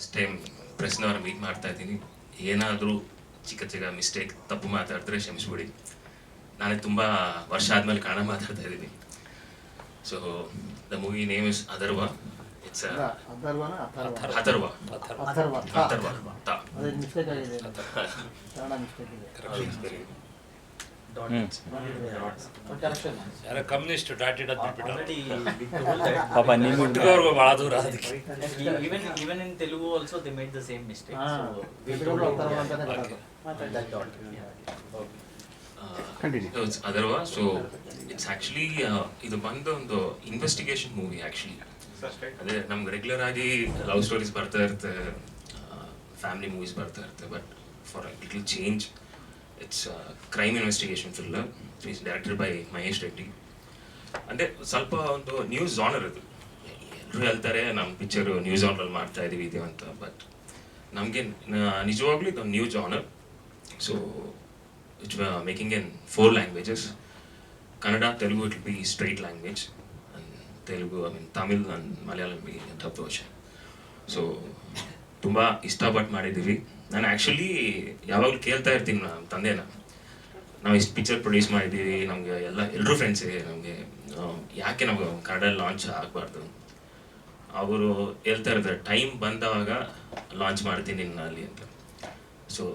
First time ಪ್ರೆಸ್ನವ್ರ meet ಮಾಡ್ತಾ ಇದ್ದೀನಿ. ಏನಾದರೂ ಚಿಕ್ಕ ಚಿಕ್ಕ ಮಿಸ್ಟೇಕ್ ತಪ್ಪು ಮಾತಾಡಿದ್ರೆ ಕ್ಷಮಿಸ್ಬಿಡಿ. ನಾನು ತುಂಬ ವರ್ಷ ಆದಮೇಲೆ ಕನ್ನಡ ಮಾತಾಡ್ತಾ ಇದ್ದೀನಿ. So the movie name is Atharva. It's Atharva. Communist dot ಇಡೋದು ಪಾಪ ನೀವು ಭಾಳ ದೂರ ಅದಕ್ಕೆ. Even in Telugu also they made the same mistake. So we it's Atharva. So it's actually ಇದು ಬಂದು ಒಂದು ಇನ್ವೆಸ್ಟಿಗೇಷನ್ ಮೂವಿ. ಆ್ಯಕ್ಚುಲಿ ಅದೇ ನಮ್ಗೆ ರೆಗ್ಯುಲರ್ ಆಗಿ ಲವ್ ಸ್ಟೋರೀಸ್ ಬರ್ತಾ ಇರುತ್ತೆ, ಫ್ಯಾಮಿಲಿ ಮೂವೀಸ್ ಬರ್ತಾ ಇರುತ್ತೆ. But for little change its crime investigation thriller. It's directed by Mahesh Reddy. ಅಂದರೆ ಸ್ವಲ್ಪ ಒಂದು ನ್ಯೂ ಜಾನರ್ ಇದು. ಎಲ್ಲರೂ ಹೇಳ್ತಾರೆ ನಮ್ಮ ಪಿಕ್ಚರು ನ್ಯೂ ಜಾನರಲ್ಲಿ ಮಾಡ್ತಾ ಇದ್ದೀವಿ ಇದು ಅಂತ. ಬಟ್ ನಮಗೆ ನಿಜವಾಗ್ಲೂ ಇದೊಂದು new genre. So which we are making in 4 languages. Kannada, Telugu it will be straight language, and Telugu, I mean Tamil and Malayalam will be dubbed version. So ತುಂಬಾ ಇಷ್ಟಪಟ್ಟು ಮಾಡಿದ್ದೀವಿ. ನಾನು ಆ್ಯಕ್ಚುಲಿ ಯಾವಾಗಲೂ ಕೇಳ್ತಾ ಇರ್ತೀನಿ ನಮ್ಮ ತಂದೆನ, ನಾವು ಇಷ್ಟು ಪಿಕ್ಚರ್ ಪ್ರೊಡ್ಯೂಸ್ ಮಾಡಿದ್ದೀವಿ, ನಮಗೆ ಎಲ್ಲರೂ ಫ್ರೆಂಡ್ಸೇ, ನಮಗೆ ಯಾಕೆ ನಾವು ಕನ್ನಡ ಲಾಂಚ್ ಆಗಬಾರ್ದು. ಅವರು ಹೇಳ್ತಾ ಇರ್ತಾರೆ ಟೈಮ್ ಬಂದವಾಗ ಲಾಂಚ್ ಮಾಡ್ತೀನಿ ನಾನು ಅಲ್ಲಿ ಅಂತ. So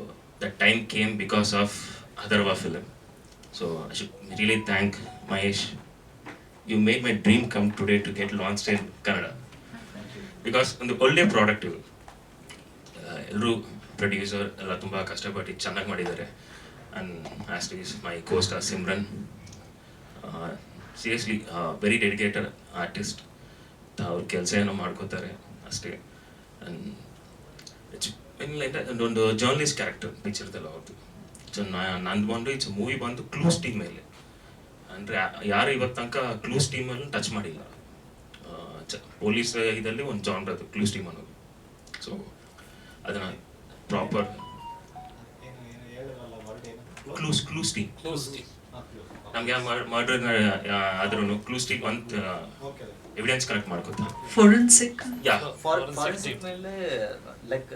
that time came because of ATHARVA.Film. So I should really thank Mahesh. You made my dream come today to get launched in Kannada. Because ಒಂದು ಒಳ್ಳೆ ಪ್ರಾಡಕ್ಟ್ ಇದು. ಎಲ್ಲರೂ ಪ್ರೊಡ್ಯೂಸರ್ ಎಲ್ಲ ತುಂಬ ಕಷ್ಟಪಟ್ಟು ಚೆನ್ನಾಗಿ ಮಾಡಿದ್ದಾರೆ. And as is my co star Simran, seriously very dedicated artist. ಅವ್ರ ಕೆಲಸ ಏನೋ ಮಾಡ್ಕೋತಾರೆ ಅಷ್ಟೇ. ಆ್ಯಂಡ್ ಇಟ್ಸ್ ಒಂದು ಜರ್ನಲಿಸ್ಟ್ ಕ್ಯಾರೆಕ್ಟರ್ ಪಿಕ್ಚರ್ದಲ್ಲ ಅವ್ರದ್ದು. ಸೊ ನಂದು ಬಂದು ಇಟ್ಸ್ ಮೂವಿ ಬಂದು ಕ್ಲೂಸ್ ಟೀಮ್ ಮೇಲೆ. ಅಂದರೆ ಯಾರು ಇವತ್ತು ತನಕ ಕ್ಲೂಸ್ ಟೀಮಲ್ಲಿ ಟಚ್ ಮಾಡಿಲ್ಲ. ಪೊಲೀಸ್ ಇದರಲ್ಲಿ ಒಂದು ಜಾನ್ರ್ ಅದು ಕ್ಲೂಸ್ ಟೀಮ್ ಅನ್ನೋದು. ಸೊ ಅದನ್ನು ಪ್ರಾಪರ್ ಕ್ಲೂಸ್ ಟೀಮ್ ನಮ್ಗೆ ಮರ್ಡರ್ ಆದ್ರೂ ಕ್ಲೂಸ್ ಟೀಮ್ ಅಂತ ಎವಿಡೆನ್ಸ್ ಕಲೆಕ್ಟ್ ಮಾಡ್ಕೋತಾರೆ. forensic team. Like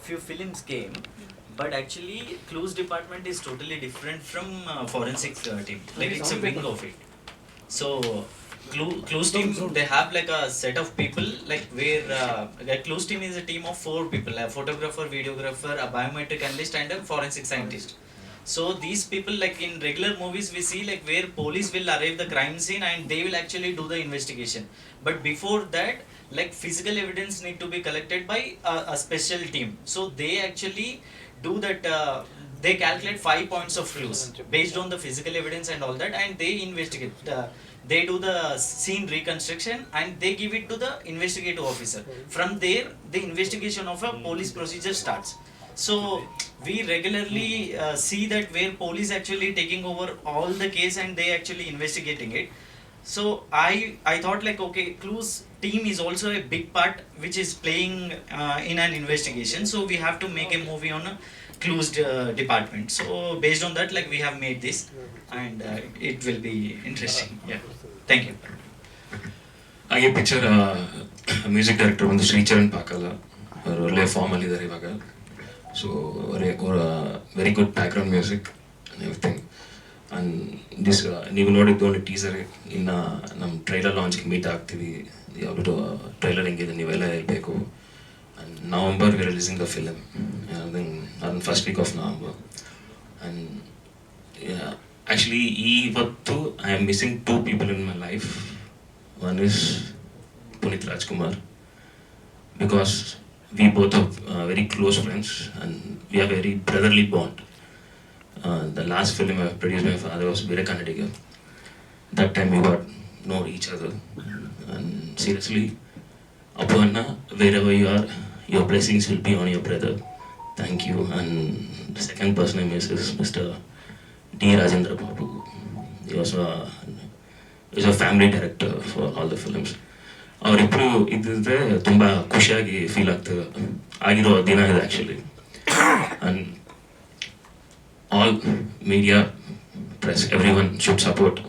few films came, but actually clues department is totally different from forensic team. Like it's a wing of it. So clues team, they have like a set of people, like where the clues team is a team of 4 people: a photographer, videographer, a biometric analyst, and a forensic scientist. So these people, like in regular movies we see like where police will arrive the crime scene and they will actually do the investigation. But before that, like physical evidence need to be collected by a special team. So they actually do that, they calculate 5 points of clues based on the physical evidence and all that, and they investigate. They do the scene reconstruction and they give it to the investigative officer. From there the investigation of a police procedure starts. So we regularly see that where police actually taking over all the case and they actually investigating it. So I thought like, okay, clues team is also a big part which is playing in an investigation. So we have to make a movie on a clues department. So based on that, like we have made this, and it will be interesting. Yeah, thank you. ಹಾಗೆ picture music director ಬಂದು ಶ್ರೀಚರಣ್ ಪಾಕಲ್ಲ, ಅವರು ಒಳ್ಳೆ ಫಾರ್ಮಲ್ಲಿ ಇದ್ದಾರೆ ಇವಾಗ. So ಅವರ very good background music and everything. And this ನೀವು ನೋಡಿದ್ದು ಒಂದು ಟೀಸರ್. ಇನ್ನು ನಮ್ಮ ಟ್ರೈಲರ್ ಲಾಂಚ್ಗೆ ಮೀಟ್ ಆಗ್ತೀವಿ. ಯಾವುದು ಟ್ರೈಲರ್ ಹೆಂಗಿದೆ ನೀವೆಲ್ಲ ಹೇಳ್ಬೇಕು. And November we releasing the film on first week of November. And actually ಇವತ್ತು I am missing 2 people in my life. One is Punit Rajkumar, because we both are very close friends and we have very brotherly bond. The last film I produced my father was Veerakanadiga. That time we got know each other, and seriously, Appu Anna, wherever you are, your blessings will be on your brother. Thank you. And the second person I miss is Mr. D. Rajendra Babu. He was a family director for all the films. ಅವರಿಬ್ಬರು ಇದ್ದಿದ್ರೆ ತುಂಬ ಖುಷಿಯಾಗಿ feel ಆಗಿರೋ ದಿನ ಇದೆ actually. And all media, press, every one should support.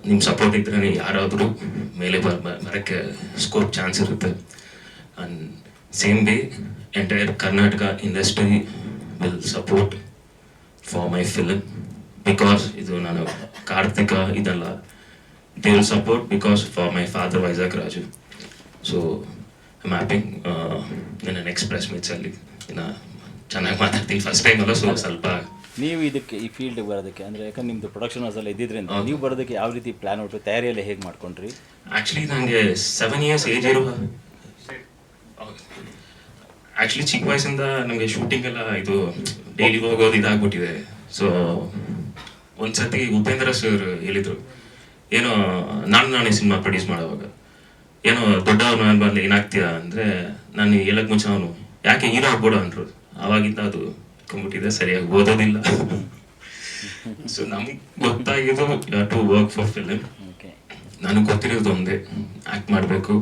ನಿಮ್ಮ support ಇದ್ದರೆ ಯಾರಾದರೂ ಮೇಲೆ ಬರೋಕ್ಕೆ ಸ್ಕೋಪ್ ಚಾನ್ಸ್ ಇರುತ್ತೆ. And Same way, entire Karnataka industry will support for my film because ಇದು ನಾನು ಕಾರ್ತಿಕ ಇದಲ್ಲ, they will support because for my father Vizag Raju. So I'm happy in an express meets ಅಲ್ಲಿ ಚೆನ್ನಾಗಿ ಮಾತಾಡ್ತೀನಿ ಫಸ್ಟ್ ಟೈಮ್ ಅಲ್ಲ, so ಸ್ವಲ್ಪ. ನೀವು ಇದಕ್ಕೆ ಈ ಫೀಲ್ಡ್ಗೆ ಬರೋದಕ್ಕೆ ಅಂದರೆ ಯಾಕಂದ್ರೆ ನಿಮ್ಮದು ಪ್ರೊಡಕ್ಷನ್ ಹೌಸಲ್ಲಿ ಇದ್ದಿದ್ದರಿಂದ ನೀವು ಬರೋದಕ್ಕೆ ಯಾವ ರೀತಿ ಪ್ಲ್ಯಾನ್ ಹೊಟ್ಟು ತಯಾರಿಯೆಲ್ಲ ಹೇಗೆ ಮಾಡ್ಕೊಂಡ್ರಿ? ಆ್ಯಕ್ಚುಲಿ ನನಗೆ 7 years ಏಜ್ ಇರುವ, ಆ್ಯಕ್ಚುಲಿ ಚಿಕ್ಕ ವಯಸ್ಸಿಂದ ನಮಗೆ ಶೂಟಿಂಗ್ ಎಲ್ಲ ಇದು ಡೈಲಿ ಹೋಗೋದು ಇದಾಗ್ಬಿಟ್ಟಿದೆ. ಸೊ ಒಂದ್ಸತಿ ಉಪೇಂದ್ರ ಸರ್ ಹೇಳಿದರು, ಏನೋ ನಾನೇ ಸಿನಿಮಾ ಪ್ರೊಡ್ಯೂಸ್ ಮಾಡೋವಾಗ ಏನೋ ದೊಡ್ಡವನು ಬಂದು ಏನಾಗ್ತೀಯ ಅಂದರೆ, ನಾನು ಹೇಳಕ್ಕೆ ಮುಂಚೆ ಅವನು ಯಾಕೆ ಹೀರೋ ಆಗ್ಬೋಡು ಅಂದರು. ಆವಾಗಿಂದ ಅದು ಕಂಬಿಟ್ಟಿದೆ, ಸರಿಯಾಗಿ ಓದೋದಿಲ್ಲ. ಸೊ ನಮಗೆ ಗೊತ್ತಾಗಿದ್ದು ಟು ವರ್ಕ್ ಫಾರ್ ಫಿಲ್ಮ್. ನನಗೆ ಗೊತ್ತಿರೋದು ಒಂದೇ, ಆ್ಯಕ್ಟ್ ಮಾಡಬೇಕು,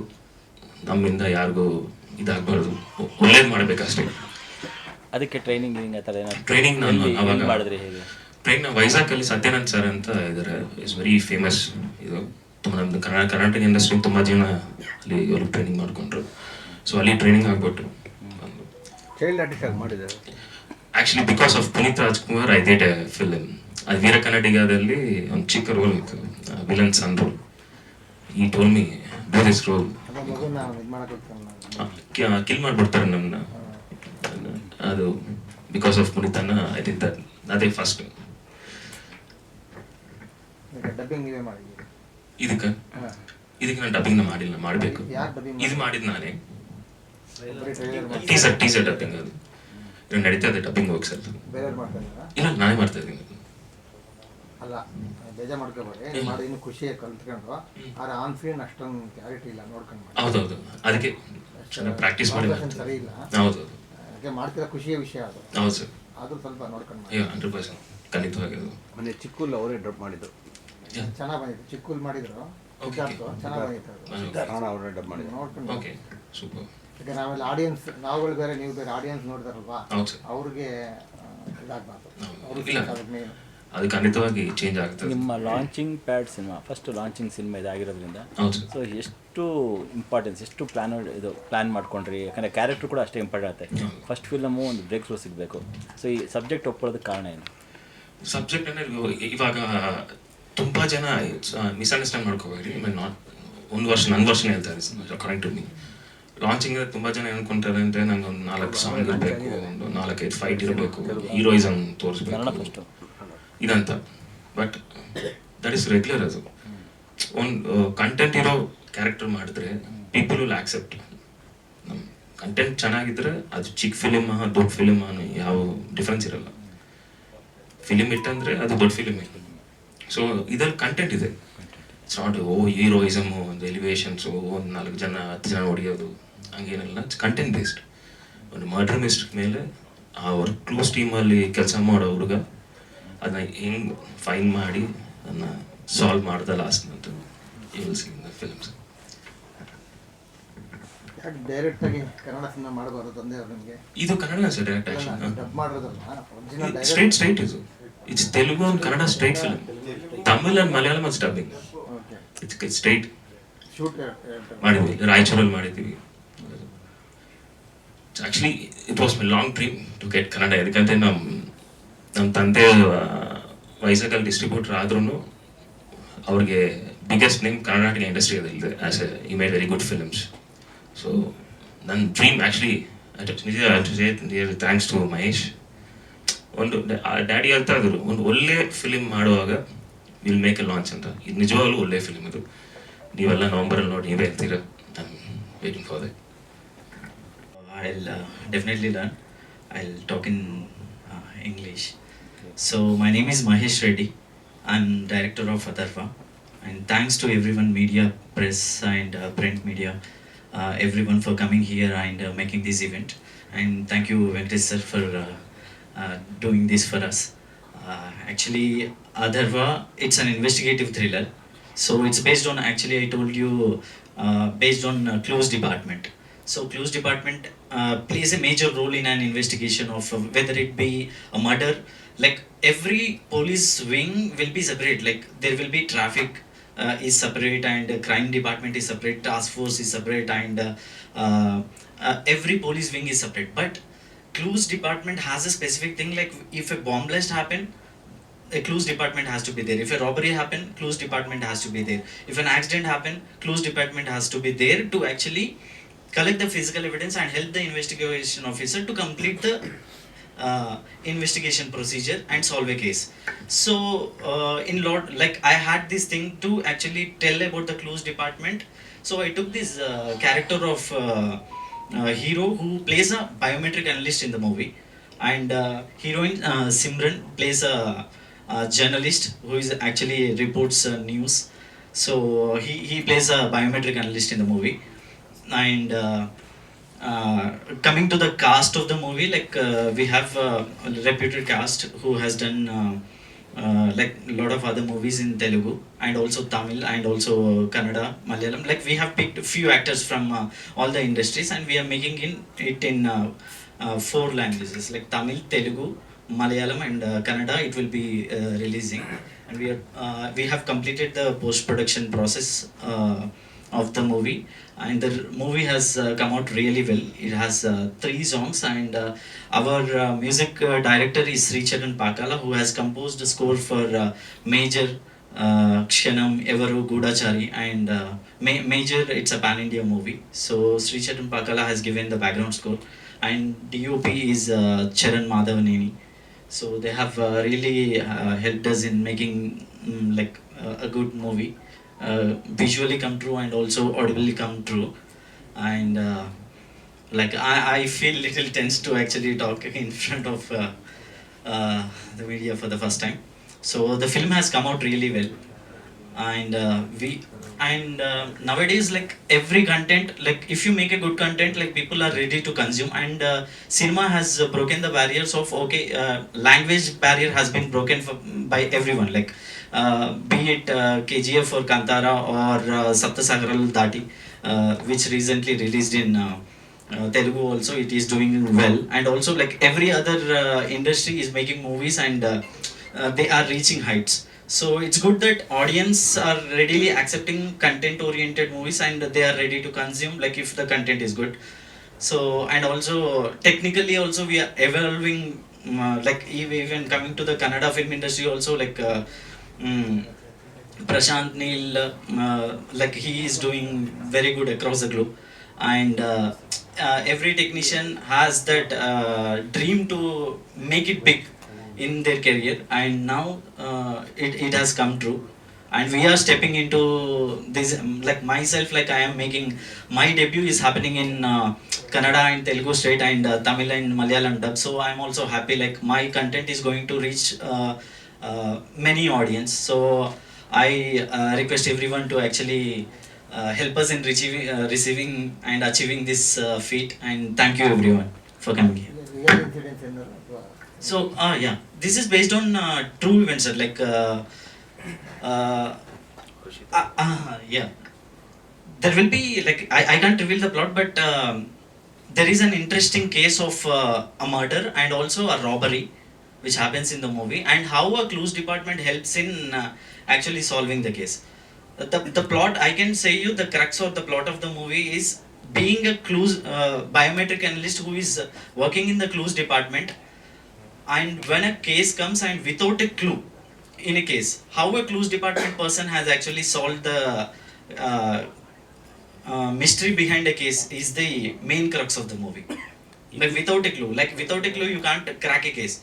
ನಮ್ಮಿಂದ ಯಾರಿಗೂ ಇದಾಗಬಾರ್ದು, ಒಳ್ಳೇದು ಮಾಡಬೇಕಷ್ಟೇ. ಅದಕ್ಕೆ ಟ್ರೈನಿಂಗ್ ಆ ಥರ ಏನಾದ್ರು ಟ್ರೈನಿಂಗ್ ನಾನು ಅವಾಗ ಮಾಡಿದ್ರಿ ಹೇಗೆ? ಟ್ರೈನ್ ವೈಜಾಗಲ್ಲಿ ಸತ್ಯನಾರಾಯಣ್ ಸರ್ ಅಂತ ಇದ್ದಾರೆ, ಇಸ್ ವೆರಿ ಫೇಮಸ್. ಇದು ತುಂಬ ನಮ್ಮದು ಕರ್ನಾಟಕ ಇಂಡಸ್ಟ್ರಿ ತುಂಬ ಜನ ಅಲ್ಲಿ ಇವರು ಟ್ರೈನಿಂಗ್ ಮಾಡಿಕೊಂಡ್ರು. ಸೊ ಅಲ್ಲಿ ಟ್ರೈನಿಂಗ್ ಆಗ್ಬಿಟ್ಟು ಚೈಲ್ಡ್ ಆರ್ಟಿಸ್ಟ್ ಆಗಿ ಮಾಡಿದ್ದಾರೆ. Actually because of Puneeth Rajkumar I did a film, ಅದು ವೀರ ಕನ್ನಡಿಗದಲ್ಲಿ ಒಂದು ಚಿಕ್ಕ ರೋಲ್ ಇತ್ತು, ವಿಲನ್ ಸನ್ ರೋಲ್. ಈ told me do this role, kill ಮಾಡಿಬಿಡ್ತಾರೆ ನಮ್ಮನ್ನ. ಅದು ಬಿಕಾಸ್ ಆಫ್ ಪುನೀತನ ಐ ಡಿಡ್ ದಟ್, ಅದೇ ಫಸ್ಟ್. ಇದಕ್ಕೆ ನಾನು ಡಬ್ಬಿಂಗ್ನ ಮಾಡಿಲ್ಲ, ಮಾಡಬೇಕು. ಇದು ಮಾಡಿದ್ದು ನಾನೇ, ಟೀಸರ್ ಡಬ್ಬಿಂಗ್. ಅದು ಇವಾಗ ನಡೀತಾ ಇದೆ ಡಬ್ಬಿಂಗ್ ವರ್ಕ್ಸ್ ಅಲ್ಲಿ. ಇಲ್ಲ, ನಾನೇ ಮಾಡ್ತಾ ಇದ್ದೀನಿ. ಅಲ್ಲ, ಬೇಜಾರು ಮಾಡ್ಕೋಬೇಡಿ, ಮಾಡಿ ಇನ್ನು ಖುಷಿಯಾಗಿ ಕಲ್ತ್ಕೊಂಡು. ಆದ್ರೆ ಆನ್ ಸ್ಕ್ರೀನ್ ಅಷ್ಟೊಂದು ಕ್ಲಾರಿಟಿ ಇಲ್ಲ, ನೋಡ್ಕೊಂಡು ಮಾಡಿ. ಹೌದೌದು, ಅದಕ್ಕೆ ಚೆನ್ನಾಗಿ ಪ್ರಾಕ್ಟೀಸ್ ಮಾಡಿ. ಸರಿ ಇಲ್ಲ, ಹೌದು, ಯಾಕೆ ಮಾಡ್ತಿರೋ ಖುಷಿಯ ವಿಷಯ ಅದು. ಹೌದು ಸರ್, ಅದು ಸ್ವಲ್ಪ ನೋಡ್ಕೊಂಡು ಮಾಡಿ. 100% ಖಂಡಿತವಾಗಿ. ಅದು ಮೊನ್ನೆ ಚಿಕ್ಕೂಲ್ ಅವರೇ ಡ್ರಾಪ್ ಮಾಡಿದ್ದು, ಚೆನ್ನಾಗಿ ಬಂದಿತ್ತು. ಚಿಕ್ಕೂಲ್ ಮಾಡಿದ್ರು, ಚೆನ್ನಾಗಿ ಬಂದಿತ್ತು. ಅವರೇ ಡಬ್ ಮಾಡಿದ್ರು, ನೋಡ್ಕೊಂಡು. Okay, super. ಈಗ ನಾವೆಲ್ಲ ಆಡಿಯನ್ಸ್, ನಾವುಗಳು ಬೇರೆ ನೀವು ಬೇರೆ, ಆಡಿಯನ್ಸ್ ನೋಡ್ತಾರಲ್ವಾ, ಅವ್ರಿಗೆ ಇದಾಗಬಾರ್ದು. ಅದು ಖಂಡಿತವಾಗಿ ಚೇಂಜ್ ಆಗ್ತದೆ. ನಿಮ್ಮ launching pad cinema, first launching cinema ಇದಾಗಿರೋದ್ರಿಂದ ಸೊ ಎಷ್ಟು ಇಂಪಾರ್ಟೆನ್ಸ್, ಎಷ್ಟು ಪ್ಲ್ಯಾನ್ ಮಾಡ್ಕೊಂಡ್ರಿ? ಯಾಕಂದರೆ ಕ್ಯಾರೆಕ್ಟರ್ ಕೂಡ ಅಷ್ಟೇ ಇಂಪಾರ್ಟೆಂಟ್ ಆಗುತ್ತೆ. ಫಸ್ಟ್ ಫಿಲಮು ಒಂದು ಬ್ರೇಕ್ ಥ್ರೂ ಸಿಗಬೇಕು. ಸೊ ಈ ಸಬ್ಜೆಕ್ಟ್ ಒಪ್ಕೊಳ್ಳೋದಕ್ಕೆ ಕಾರಣ ಏನು? ಸಬ್ಜೆಕ್ಟ್ ಅಂದರೆ ಇವಾಗ ತುಂಬ ಜನ ಮಿಸ್ಅಂಡರ್ಸ್ಟ್ಯಾಂಡ್ ಮಾಡ್ಕೋಬೇಡಿ. ನಾಟ್ ನನ್ನ ವರ್ಷನೇ ಹೇಳ್ತಾರೆ ಅಕಾರ್ಡಿಂಗ್ ಟು ಮೀ. ಲಾಂಚಿಂಗ್ ತುಂಬ ಜನ ಏನ್ಕೊಂತಾರೆ ಅಂದರೆ ನಂಗೆ ಒಂದು 4 ಸಾಂಗ್ ಇರಬೇಕು, ಒಂದು 4-5 ಫೈಟ್ ಇರಬೇಕು, ಹೀರೋಯಿಸಮ್ ತೋರಿಸ್ಬೇಕು ಇದಂತ. But that is regular. ಅದು ಒಂದು ಕಂಟೆಂಟ್ ಇರೋ ಕ್ಯಾರೆಕ್ಟರ್ ಮಾಡಿದ್ರೆ ಪೀಪಲ್ ವಿಲ್ ಆಕ್ಸೆಪ್ಟ್. ನಮ್ಮ ಕಂಟೆಂಟ್ ಚೆನ್ನಾಗಿದ್ರೆ ಅದು ಚಿಕ್ಕ ಫಿಲಿಮ್ ದೊಡ್ಡ ಫಿಲಿಮ್ ಅನ್ನೋ ಯಾವ ಡಿಫ್ರೆನ್ಸ್ ಇರಲ್ಲ. ಫಿಲಿಮ್ ಇಟ್ಟಂದರೆ ಅದು ದೊಡ್ಡ ಫಿಲಿಮ್. ಸೊ ಇದರಲ್ಲಿ ಕಂಟೆಂಟ್ ಇದೆ. ಇಟ್ಸ್ ನಾಟ್ ಹೀರೋಯಿಸಮು, ಒಂದು ಎಲಿವೇಶನ್ಸು, ಒಂದು 4 ಜನ 10 ಜನ ಹೊಡೆಯೋದು, ಹಂಗೇನಿಲ್ಲ. It's content based. ಒಂದು ಮರ್ಡರ್ ಮಿಸ್ಟೇಕ್ ಮೇಲೆ ಅವ್ರ ಕ್ಲೋಸ್ ಟೀಮಲ್ಲಿ ಕೆಲಸ ಮಾಡೋ ಹುಡುಗ ಅದನ್ನ ಹೆಂಗೆ ಫೈನ್ ಮಾಡಿ ಅದನ್ನ ಸಾಲ್ವ್ ಮಾಡ್ದ ಲಾಸ್ಟ್ ಅಂತ you will see in the films. ಯಾಕೆ ಡೈರೆಕ್ಟ್ ಆಗಿ ಕನ್ನಡ ಸಿನಿಮಾ ಮಾಡಬಾರ್ದು ತಂದೆ ಅವರು ನಿಮಗೆ? ಇದು Kannada sir, direct action dub ಮಾಡೋದಲ್ಲ, ಸ್ಟ್ರೈಟ್ ಇದು. It's Telugu and Kannada straight film. Tamil and Malayalam ಅದು ಡಬ್ಬಿಂಗ್. ಇಟ್ಸ್ ಸ್ಟ್ರೈಟ್ ಶೂಟ್ ಮಾಡಿದ್ವಿ, ರಾಯಚೂರಲ್ಲಿ ಮಾಡಿದ್ದೀವಿ. Actually it was my long dream to get Kannada. ಯಾಕಂದರೆ ನಮ್ಮ ತಂದೆ ವೈಜಾಗಲ್ಲಿ ಡಿಸ್ಟ್ರಿಬ್ಯೂಟರ್ ಆದ್ರೂ ಅವ್ರಿಗೆ ಬಿಗ್ಗೆಸ್ಟ್ ನೇಮ್ ಕರ್ನಾಟಕ ಇಂಡಸ್ಟ್ರಿಯಲ್ಲಿದೆ. As a you made very good films. So ನನ್ನ ಡ್ರೀಮ್ ಆ್ಯಕ್ಚುಲಿ ನಿಜ ಥ್ಯಾಂಕ್ಸ್ ಟು ಮಹೇಶ್. ಒಂದು ಡ್ಯಾಡಿ ಹೇಳ್ತಾ ಇದ್ರು, ಒಂದು ಒಳ್ಳೆ ಫಿಲಿಮ್ ಮಾಡುವಾಗ ವಿಲ್ ಮೇಕ್ ಎ ಲಾಂಚ್ ಅಂತ. ಇದು ನಿಜವಾಗ್ಲೂ ಒಳ್ಳೆ ಫಿಲಿಮ್ ಇದು. ನೀವೆಲ್ಲ ನವಂಬರಲ್ಲಿ ನೋಡಿ ನೀವೇ ಹೇಳ್ತೀರ. I am waiting for that. I'll definitely learn. I'll talk in English. So my name is Mahesh Reddy. I'm director of ATHARVA. And thanks to everyone, media, press and print media, everyone for coming here and making this event. And thank you Venkatesh sir for doing this for us. Actually ATHARVA, it's an investigative thriller. So it's based on, actually I told you, based on Clues Department. So Clues Department plays a major role in an investigation of whether it be a murder. Like every police wing will be separate. Like there will be traffic is separate, and crime department is separate, task force is separate, and every police wing is separate. But clues department has a specific thing, like if a bomb blast happen, a clues department has to be there. If a robbery happen, clues department has to be there. If an accident happen, clues department has to be there to actually collect the physical evidence and help the investigation officer to complete the investigation procedure and solve a case. So in lot, like I had this thing to actually tell about the clues department. So I took this character of hero who plays a biometric analyst in the movie, and heroine Simran plays a journalist who is actually reports news. So he plays a biometric analyst in the movie. And coming to the cast of the movie, like we have a reputed cast who has done like a lot of other movies in Telugu and also Tamil and also Kannada, Malayalam. Like we have picked a few actors from all the industries, and we are making it in 4 languages, like Tamil, Telugu, Malayalam, and Kannada. It will be releasing, and we have completed the post-production process of the movie, and the movie has come out really well. It has 3 songs, and our music director is Sricharan Pakala, who has composed a score for Major, Kshanam, Evaru, Gudachari, and Major. It's a pan-India movie, so Sricharan Pakala has given the background score, and DOP is Charan Madhavaneni. So they have really helped us in making like a good movie, visually come true and also audibly come true. And like I feel little tense to actually talk in front of the media for the first time. So the film has come out really well, and nowadays, like every content, like if you make a good content, like people are ready to consume, and cinema has broken the barriers of language barrier has been broken by everyone, like be it KGF or Kantara or Saptasagaral Dati, which recently released in Telugu also. It is doing well, and also like every other industry is making movies, and they are reaching heights. So it's good that audience are readily accepting content oriented movies, and they are ready to consume, like if the content is good. So, and also technically also we are evolving, like even coming to the Kannada film industry also, like Prashant Neel, like he is doing very good across the globe, and every technician has that dream to make it big in their career, and now it has come true, and we are stepping into this. Like myself, like I am making my debut is happening in Kannada and Telugu straight, and Tamil and Malayalam dub. So I am also happy, like my content is going to reach many audience. So I request everyone to actually help us in receiving and achieving this feat, and thank you everyone for coming here. Real incidents in So yeah, this is based on true events, sir. Like yeah, there will be, like I can't reveal the plot, but there is an interesting case of a murder and also a robbery which happens in the movie, and how a clues department helps in actually solving the case. The plot, I can say you, the crux of the plot of the movie is being a clues biometric analyst who is working in the clues department, and when a case comes and without a clue in a case, how a clues department person has actually solved the mystery behind a case is the main crux of the movie. Like without a clue you can't crack a case.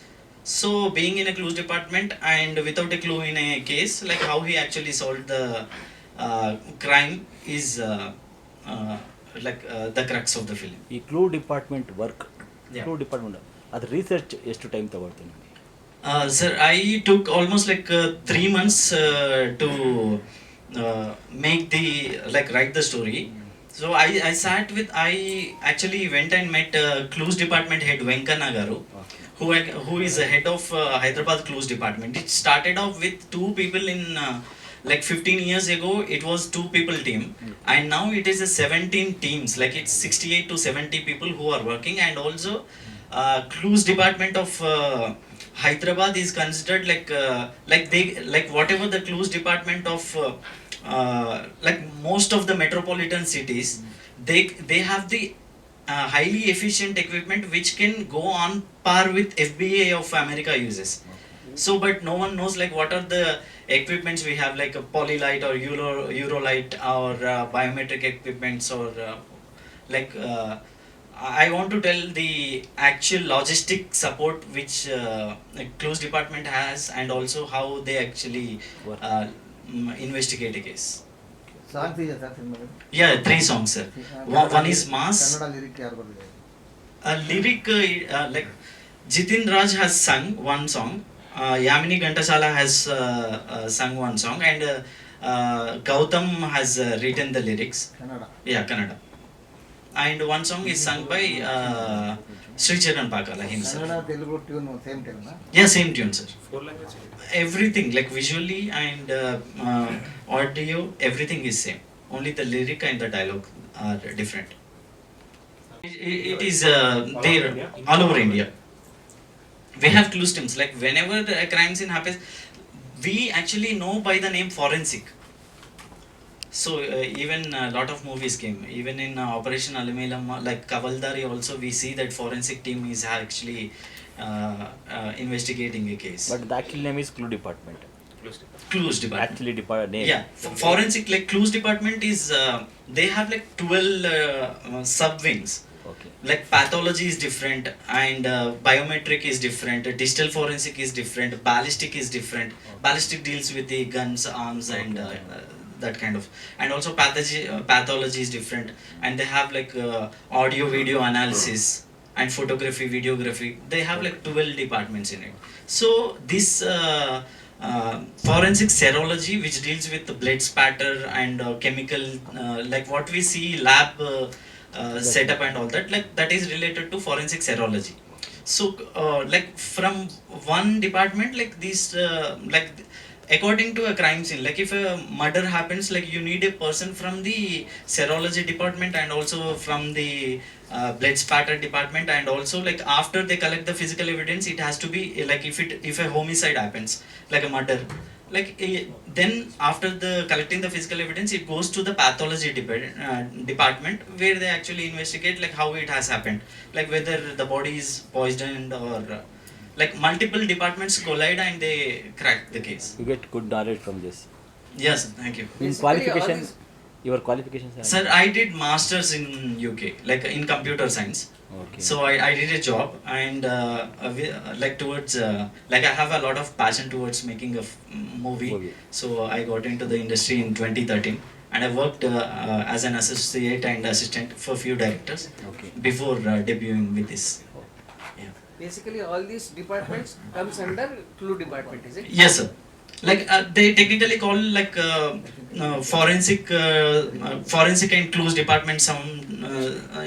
So being in a clues department and without a clue in a case, like how he actually solved the crime is the crux of the film. ಈ clue department work, Yeah. Clue department ಅದು research ಎಷ್ಟು time ತಗೊಳ್ತೀನಿ? Sir, I took almost like 3 months to make write the story. So I sat with, I actually went and met clues department head Venkana Garu, who is the head of Hyderabad clues department. It started off with 2 people in like 15 years ago. It was 2 people team, and now it is a 17 teams. Like it's 68 to 70 people who are working, and also clues department of Hyderabad is considered like whatever the clues department of like most of the metropolitan cities, they have the highly efficient equipment which can go on par with FBA of America uses. So but no one knows like what are the equipments we have, like a polylite or Eurolight or biometric equipments or like I want to tell the actual logistic support which like close department has, and also how they actually investigate a case. Songs ಇದೆ sir ಸಿನಿಮಾದಲ್ಲಿ? Yeah, 3 songs, sir. One is Mass. Kannada lyric ಯಾರು ಬರೆದಿದ್ದಾರೆ? Lyric, like Jitin Raj has sung one song, Yamini Ghantasala has sung one song, and Gautam has written the lyrics. Kannada. Yeah, Kannada. And one song is sung by Sri Charan Pakala himself. Kannada Telugu tune same tune? Yeah, same tune, sir. Everything, like visually and audio, everything is same. Only the lyric and the dialogue are different. It is there all over India. We have clue teams. Like whenever a crime scene happens, we actually know by the name forensic. So even a lot of movies came. Even in Operation Alamelam, like Kavaldari, also we see that forensic team is actually investigating a case. But the actual name is Clue Department. Clues department. Actually, name. Yeah, forensic, like clues department is they have like 12 sub wings. Okay. Like pathology is different, and biometric is different, digital forensic is different, ballistic is different. Ballistic deals with the guns, arms, and that kind of, and also pathology is different, and they have like audio video analysis and photography, videography. They have like 12 departments in it. So this forensic serology, which deals with the blood spatter and chemical, like what we see lab setup and all that, like that is related to forensic serology. So like from one department, like this like according to a crime scene, like if a murder happens, like you need a person from the serology department, and also from the blood spatter department, and also like after they collect the physical evidence, it has to be like if a homicide happens, like a murder, like then after the collecting the physical evidence, it goes to the pathology department, where they actually investigate like how it has happened, like whether the body is poisoned or like multiple departments collide and they crack the case. You get good knowledge from this. Yes, thank you. In qualification, your qualifications are? Sir, I did masters in UK, like in computer science. Okay. So I did a job, and like towards like I have a lot of passion towards making a movie. So I got into the industry in 2013, and I worked as an associate and assistant for few directors. Okay. Before debuting with this. Yeah. Basically, all these departments comes under Clue department, is it? Yes, sir. Like they technically call like forensic and clues department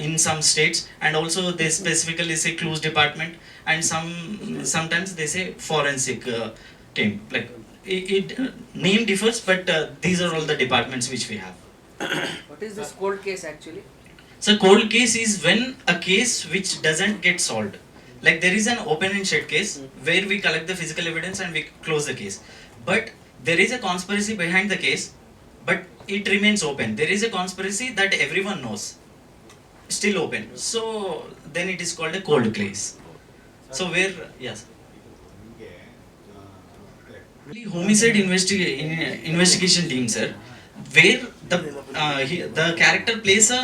in some states, and also they specifically say clues department, and sometimes they say forensic team. Like it name differs, but these are all the departments which we have. What is this cold case actually? So cold case is when a case which doesn't get solved. Like there is an open and shut case where we collect the physical evidence and we close the case. But there is a conspiracy behind the case, but it remains open. There is a conspiracy that everyone knows, still open. So then it is called a cold case. So where, yes. Homicide investigation team, sir, where the character plays a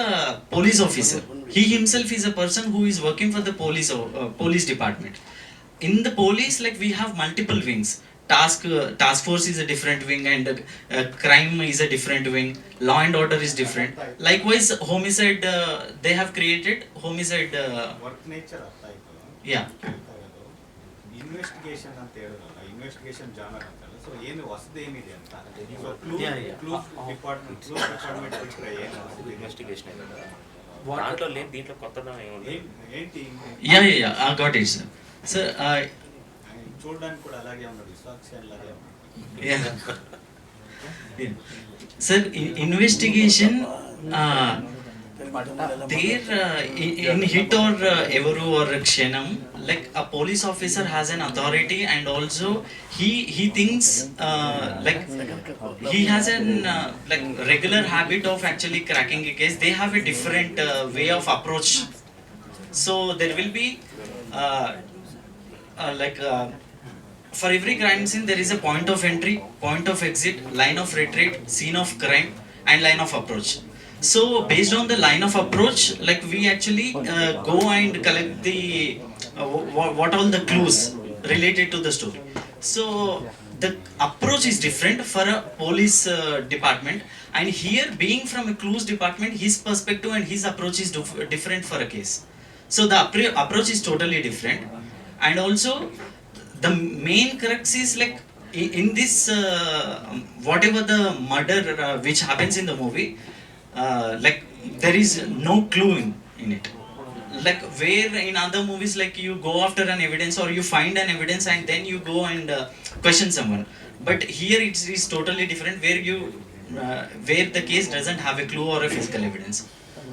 police officer. He himself is a person who is working for the police department. In the police, like we have multiple wings. Task force is a different wing, and crime is a different wing. Law and order is different. Likewise, homicide, they have created homicide. Work nature ಅರ್ಥ ಆಯ್ತು. Yeah. Investigation ಅಂತ ಹೇಳಿದ್ರಲ್ಲ, investigation genre ಅಂತಲ್ಲ, so ಏನು ಹೊಸದೇನಿದೆ ಅಂತ. Clues department ಬಿಟ್ಟರೆ ಏನು investigation దాంట్లో లేదు, దీంట్లో కొత్తదనం ఏముంది? ఏంటి Yeah. I got it, sir. Sir, చూడడానికి కూడా అలాగే ఉన్నాడు, విశ్వాక్సేన్ లాగే ఉన్నాడు. yeah. Sir, investigation in Hit or Evaru or Kshanam, like a police officer has an authority, and also he thinks like he has an like regular habit of actually cracking a case. They have a different way of approach. So there will be uh, like for every crime scene there is a point of entry, point of exit, line of retreat, scene of crime, and line of approach. So based on the line of approach, like we actually go and collect the what all the clues related to the story. So the approach is different for a police department, and here being from a clues department, his perspective and his approach is different for a case. So the approach is totally different. And also the main crux is like in this whatever the murder which happens in the movie, like there is no clue in it, like where in other movies like you go after an evidence or you find an evidence and then you go and question someone, but here it is totally different, where you where the case doesn't have a clue or a physical evidence.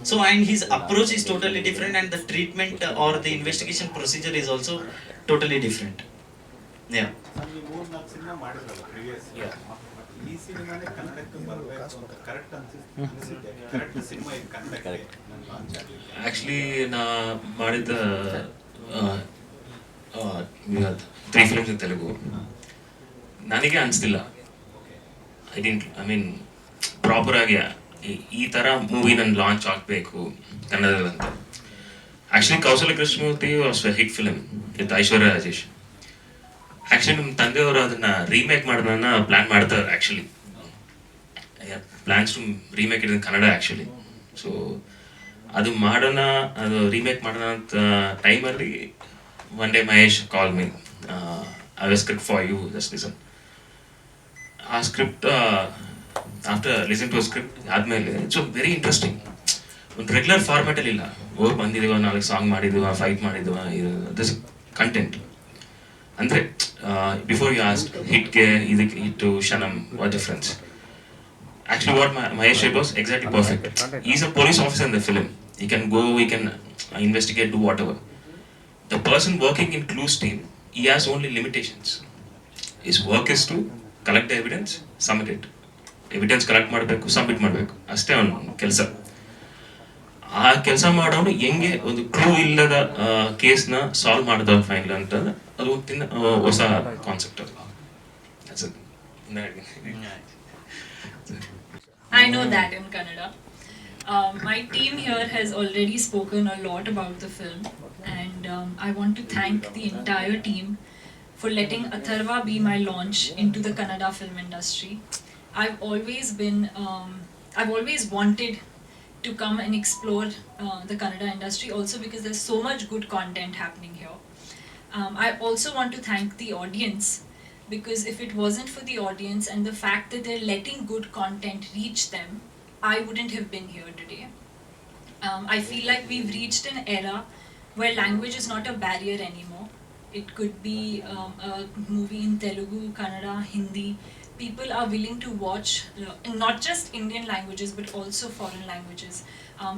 So and his approach is totally different, and the treatment or the investigation procedure is also totally different. Yeah. ಈ 3-4 cinema ಮಾಡಿದ್ರಲ್ಲ previous, ಈ ಸಿನಿಮಾನೇ ಕನ್ನಡಕ್ಕೆ ಬರಬೇಕು ಅಂತ correct ಅನಿಸಿದ್ದೆ. Correct cinema ಇದು ಕನ್ನಡಕ್ಕೆ launch ಆಗಲಿಕ್ಕೆ. Actually ನಾ ಮಾಡಿದ 3 ಫಿಲ್ಮ್ಸ್ ಇನ್ ತೆಲುಗು, ನನಗೆ ಅನಿಸ್ತಿಲ್ಲ ಐ ಮೀನ್ ಪ್ರಾಪರಾಗಿ ಈ ಥರ ಮೂವಿ ನಾನು ಲಾಂಚ್ ಆಗಬೇಕು ಕನ್ನಡದಂತ. Actually Kausalya Krishnamurthy was a hit film with Aishwarya Rajesh. Actually ನಮ್ಮ ತಂದೆಯವರು ಅದನ್ನು ರೀಮೇಕ್ ಮಾಡೋದನ್ನ ಪ್ಲ್ಯಾನ್ ಮಾಡ್ತಾರೆ. Actually plans to remake it in Kannada actually. So ಅದು ಮಾಡೋಣ, ಅದು ರೀಮೇಕ್ ಮಾಡೋಣ ಅಂತ ಟೈಮಲ್ಲಿ one day Mahesh call me, I have a script for you, just listen. ಆ script after listen to script ಆದಮೇಲೆ ಇಟ್ಸ್ ವೆರಿ ಇಂಟ್ರೆಸ್ಟಿಂಗ್. ಒಂದು ರೆಗ್ಯುಲರ್ ಫಾರ್ಮ್ಯಾಟಲ್ಲಿ ಇಲ್ಲ, ಹೋಗಿ ಬಂದಿದ್ದೀವ, 4 ಸಾಂಗ್ ಮಾಡಿದ್ವ, ಫೈಟ್ ಮಾಡಿದ್ವ, ದಿಸ್ ಕಂಟೆಂಟ್. ಅಂದರೆ ಬಿಫೋರ್ ಯು ಆಸ್ಕ್ ಹಿಟ್ಗೆ ಇದಕ್ಕೆ ಹಿಟ್ಟು ಶನಮ್ what difference, actually what Mahesh said was exactly perfect. He's a police officer in the film. He can go, he can investigate, do whatever. The person working in Clues team, he has only limitations. His work is to collect the evidence, submit it. Evidence collect ಮಾಡಬೇಕು, submit ಮಾಡಬೇಕು, ಅಷ್ಟೇ ಅವನು ಕೆಲಸ. ಆ ಕೆಲಸ ಮಾಡೋನು ಹೆಂಗೆ ಒಂದು ಕ್ಲೂ ಇಲ್ಲದ ಕೇಸ್ನ ಸಾಲ್ವ್ ಮಾಡಿದ ಫೈನಲ್ ಅಂತ, ಅದು ಹೊಸ ಕಾನ್ಸೆಪ್ಟ್. ಅದು I know that in Kannada. My team here has already spoken a lot about the film, and I want to thank the entire team for letting Atharva be my launch into the Kannada film industry. I've always wanted to come and explore the Kannada industry, also because there's so much good content happening here. I also want to thank the audience, because if it wasn't for the audience and the fact that they're letting good content reach them, I wouldn't have been here today. I feel like we've reached an era where language is not a barrier anymore. It could be a movie in Telugu, Kannada, Hindi. People are willing to watch not just Indian languages but also foreign languages.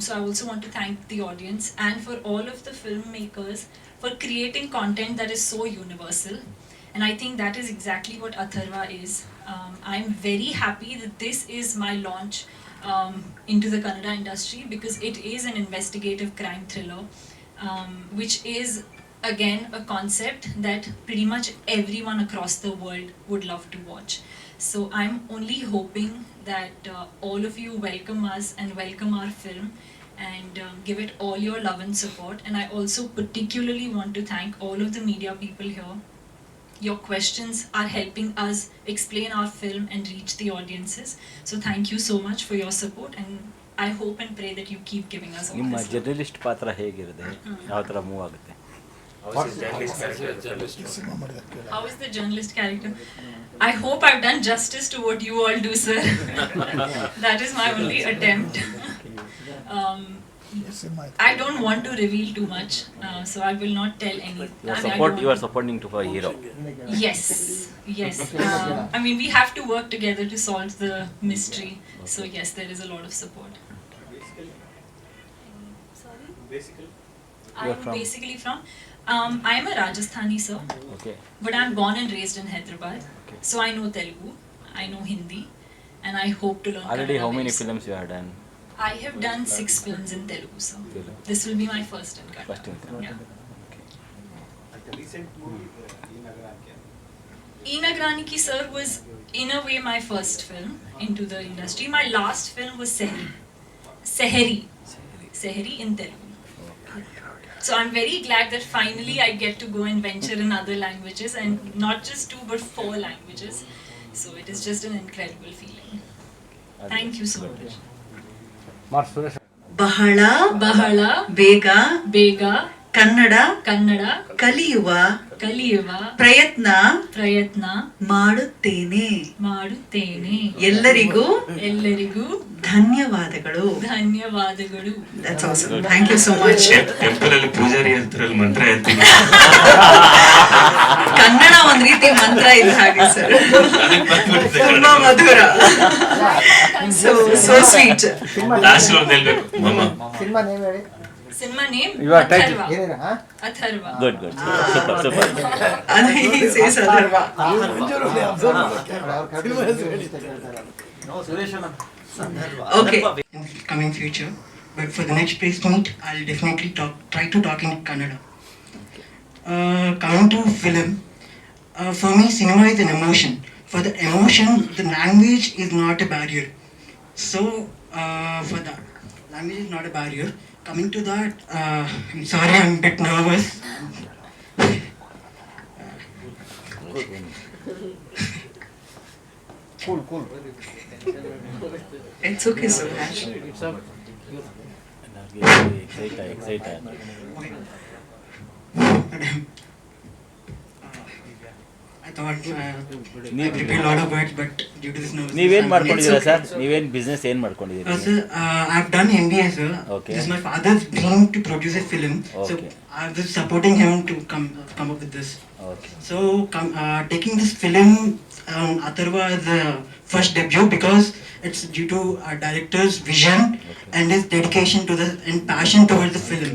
So I also want to thank the audience and for all of the filmmakers for creating content that is so universal. And I think that is exactly what Atharva is. I'm very happy that this is my launch into the Kannada industry, because it is an investigative crime thriller, which is again a concept that pretty much everyone across the world would love to watch. So I'm only hoping that all of you welcome us and welcome our film and give it all your love and support. And I also particularly want to thank all of the media people here. Your questions are helping us explain our film and reach the audiences. So thank you so much for your support, and I hope and pray that you keep giving us all ನಿಮ್ಮ this. Journalist ಪಾತ್ರ ಹೇಗಿರುತ್ತೆ, ಯಾವ ಥರ move ಆಗುತ್ತೆ? How is the journalist character? I hope I've done justice to what you all do, sir. That is my only attempt. I don't want to reveal too much, so I will not tell any. You are supporting to a hero. Yes. I mean, we have to work together to solve the mystery. So yes, there is a lot of support. Basically. I'm basically from. I am a Rajasthani, sir. Okay. But I'm born and raised in Hyderabad. Okay. So I know Telugu, I know Hindi, and I hope to learn Already Kannada how many very soon. films you have done? I have done 6 films in Telugu, sir. Telugu. This will be my first in Kannada. First in Kannada. Yeah. The recent movie, E Nagaraniki. E Nagaraniki, sir, was in a way my first film into the industry. My last film was Seheri in Telugu. So I'm very glad that finally I get to go and venture in other languages, and not just 2 but 4 languages. So it is just an incredible feeling. Thank you so much. ಬಹಳ ಬಹಳ ಬೇಗ ಬೇಗ ಕನ್ನಡ ಕನ್ನಡ ಕಲಿಯುವ ಕಲಿಯುವ ಪ್ರಯತ್ನ ಪ್ರಯತ್ನ ಮಾಡುತ್ತೇನೆ. ಮಾಡುತ್ತೇನೆ. ಎಲ್ಲರಿಗೂ ಎಲ್ಲರಿಗೂ ಧನ್ಯವಾದಗಳು. ಧನ್ಯವಾದಗಳು. That's awesome. Thank you so much. Temple ಅಲ್ಲಿ ಪೂಜಾರಿ ಹೇಳ್ತಾರಲ್ಲ ಮಂತ್ರ ಹೇಳ್ತೀವಿ. ಕನ್ನಡ ಒಂದ್ ರೀತಿ ಮಂತ್ರ ಇದ್ದ ಹಾಗೆ ಸರ್. ತುಂಬಾ ಮಧುರ. So sweet. ಲಾಸ್ಟ್ ಒಂದು ಹೇಳ್ಬೇಕು ಮಮ್ಮ. ಸಿನಿಮಾ ನೇಮ್ ಹೇಳಿ. Cinema name You are title. Atharva. ಏನೇನು ಹಾ? Atharva. Good, good. Super, super. ಅದು he says Atharva. ಅವ್ರು correct Okay. in coming future, but for the next placement I'll definitely try to talk in Kannada. Coming to film, for me cinema is an emotion. For the emotion, the language is not a barrier. So for that, language is not a barrier. Coming to that, I'm sorry, I'm a bit nervous. Cool It's okay, Subhash. Excited. I thought I prepared a lot of words, but due to this nervousness, ನೀವೇನ್ I'm ಮಾಡ್ಕೊಂಡಿದ್ದೀರಾ unable. Sir? ನೀವೇನ್ business ಏನ್ ಮಾಡ್ಕೊಂಡಿದ್ದೀರಾ? Sir, I've done MBA, sir. Okay. This is my father's dream to produce a film. So Okay. I was supporting him to come up with this. Okay. So taking this film on Atharva as the first debut because it's due to our director's vision and his dedication to the and passion towards the film.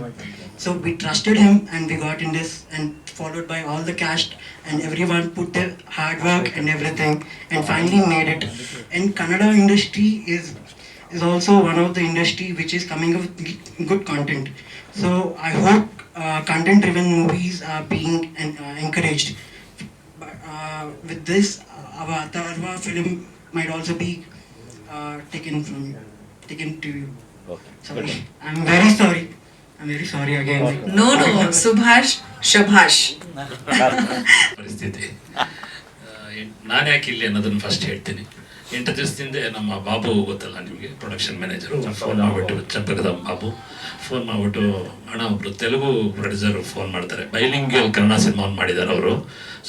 So we trusted him and we got in this, and followed by all the cast and everyone put their hard work and everything and finally made it. And Kannada industry is also one of the industry which is coming up with good content. So I hope content driven movies are being encouraged. But with this, our Atharva film might also be taken to you. Okay. Sorry, I'm very sorry again. No, Subhash, Shabhash. ಪರಿಸ್ಥಿತಿ ನಾನು ಯಾಕೆ ಇಲ್ಲಿ ಅನ್ನೋದನ್ನು first ಹೇಳ್ತೀನಿ. 8 ದಿವಸದಿಂದ ನಮ್ಮ ಬಾಬು ಗೊತ್ತಲ್ಲ ನಿಮಗೆ, ಪ್ರೊಡಕ್ಷನ್ ಮ್ಯಾನೇಜರು, ಫೋನ್ ಮಾಡಿಬಿಟ್ಟು ಚಂಪಕದ ಬಾಬು ಫೋನ್ ಮಾಡಿಬಿಟ್ಟು ಅಣ್ಣ ಒಬ್ಬರು ತೆಲುಗು ಪ್ರೊಡ್ಯೂಸರು ಫೋನ್ ಮಾಡ್ತಾರೆ, ಬೈಲಿಂಗ್ವಲ್ ಕನ್ನಡ ಸಿನಿಮಾ ಮಾಡಿದ್ದಾರೆ ಅವರು,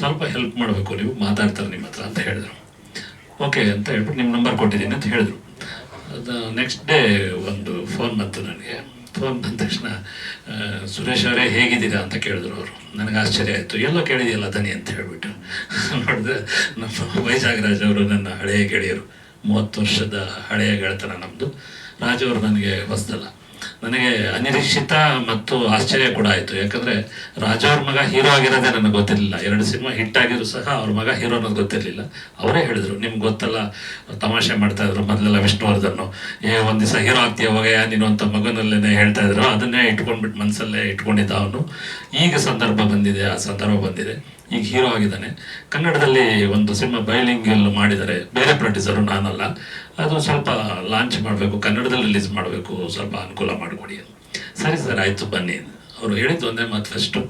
ಸ್ವಲ್ಪ ಹೆಲ್ಪ್ ಮಾಡಬೇಕು, ನೀವು ಮಾತಾಡ್ತಾರೆ ನಿಮ್ಮ ಹತ್ರ ಅಂತ ಹೇಳಿದ್ರು. ಓಕೆ ಅಂತ ಹೇಳ್ಬಿಟ್ಟು ನಿಮ್ಮ ನಂಬರ್ ಕೊಟ್ಟಿದ್ದೀನಿ ಅಂತ ಹೇಳಿದ್ರು. ಅದು ನೆಕ್ಸ್ಟ್ ಡೇ ಒಂದು ಫೋನ್ ಬಂತು ನನಗೆ. ಫೋನ್ ಬಂದ ತಕ್ಷಣ ಸುರೇಶ್ ಅವರೇ ಹೇಗಿದ್ದೀರಾ ಅಂತ ಕೇಳಿದ್ರು ಅವರು. ನನಗೆ ಆಶ್ಚರ್ಯ ಆಯಿತು, ಎಲ್ಲೋ ಕೇಳಿದೆಯಲ್ಲ ದನಿ ಅಂತ ಹೇಳ್ಬಿಟ್ಟು ನೋಡಿದ್ರೆ ನಮ್ಮ ವೈಜಾಗರಾಜ್ ಅವರು ನನ್ನ ಹಳೆಯ ಗೆಳೆಯರು, 30 ವರ್ಷದ ಹಳೆಯ ಗೆಳೆತನ ನಮ್ಮದು. ರಾಜು ಅವರು ನನಗೆ ಹೊಸದಲ್ಲ, ನನಗೆ ಅನಿರೀಕ್ಷಿತ ಮತ್ತು ಆಶ್ಚರ್ಯ ಕೂಡ ಆಯಿತು. ಯಾಕಂದರೆ ರಾಜು ಅವ್ರ ಮಗ ಹೀರೋ ಆಗಿರೋದೇ ನನಗೆ ಗೊತ್ತಿರಲಿಲ್ಲ. 2 ಸಿನಿಮಾ ಹಿಟ್ ಆಗಿದ್ರು ಸಹ ಅವ್ರ ಮಗ ಹೀರೋ ಅನ್ನೋದು ಗೊತ್ತಿರಲಿಲ್ಲ. ಅವರೇ ಹೇಳಿದರು, ನಿಮ್ಗೆ ಗೊತ್ತಲ್ಲ, ತಮಾಷೆ ಮಾಡ್ತಾಯಿದ್ರು ಮೊದಲೆಲ್ಲ ವಿಷ್ಣುವರ್ಧನ್ನು, ಒಂದು ದಿವಸ ಹೀರೋ ಆಗ್ತೀಯ ಹೋಗಯ್ಯ ನೀನು ಅಂತ ಮಗನಲ್ಲೇ ಹೇಳ್ತಾಯಿದ್ರು. ಅದನ್ನೇ ಇಟ್ಕೊಂಡ್ಬಿಟ್ಟು ಮನಸ್ಸಲ್ಲೇ ಇಟ್ಕೊಂಡಿದ್ದ ಅವನು. ಈಗ ಸಂದರ್ಭ ಬಂದಿದೆ, ಆ ಸಂದರ್ಭ ಬಂದಿದೆ, ಈಗ ಹೀರೋ ಆಗಿದ್ದಾನೆ. ಕನ್ನಡದಲ್ಲಿ ಒಂದು ಸಿನಿಮಾ ಬೈಲಿಂಗ್ವಲ್ ಮಾಡಿದ್ದಾರೆ, ಬೇರೆ ಪ್ರೊಡ್ಯೂಸರು, ನಾನಲ್ಲ. ಅದು ಸ್ವಲ್ಪ ಲಾಂಚ್ ಮಾಡಬೇಕು, ಕನ್ನಡದಲ್ಲಿ ರಿಲೀಸ್ ಮಾಡಬೇಕು, ಸ್ವಲ್ಪ ಅನುಕೂಲ ಮಾಡಿಕೊಡಿ. ಸರಿ ಸರ್ ಆಯಿತು ಬನ್ನಿ. ಅವರು ಹೇಳಿದ್ದು ಒಂದೇ ಮಾತು, ಫಸ್ಟು